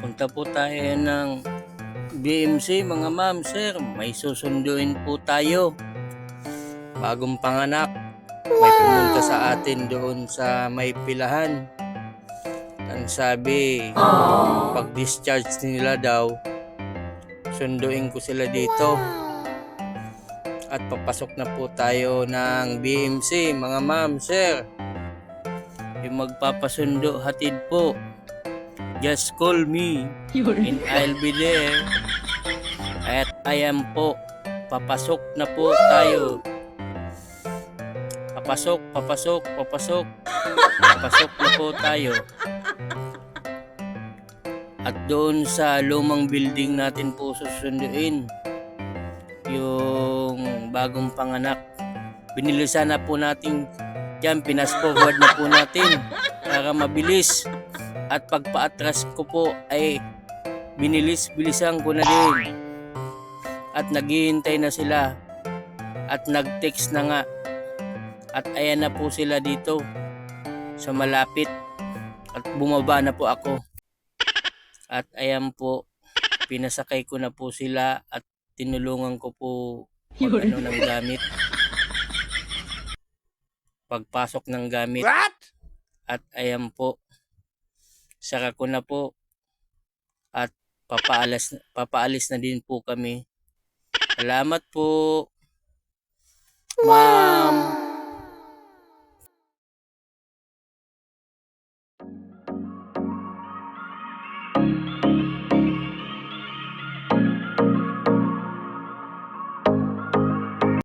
Punta po tayo ng BMC mga ma'am, sir. May susunduin po tayo. Bagong panganak. May pumunta sa atin doon sa may pilahan. Ang sabi, pag discharge nila daw, sunduin ko sila dito. At papasok na po tayo ng BMC mga ma'am, sir. Yung magpapasundo, hatid po. Just call me and I'll be there. At ayan po, papasok na po tayo. Papasok na po tayo. At doon sa lumang building natin po susunduin yung bagong panganak. Binilisan na po natin dyan, pinas forward na po natin para mabilis. At pagpa-atras ko po ay bilisan ko na din. At naghihintay na sila. At nag-text na nga. At ayan na po sila dito sa malapit. At bumaba na po ako. At ayan po, pinasakay ko na po sila at tinulungan ko po ng gamit. Pagpasok ng gamit. What? At ayan po, saka ko na po at papaalis na din po kami. Salamat po, ma'am.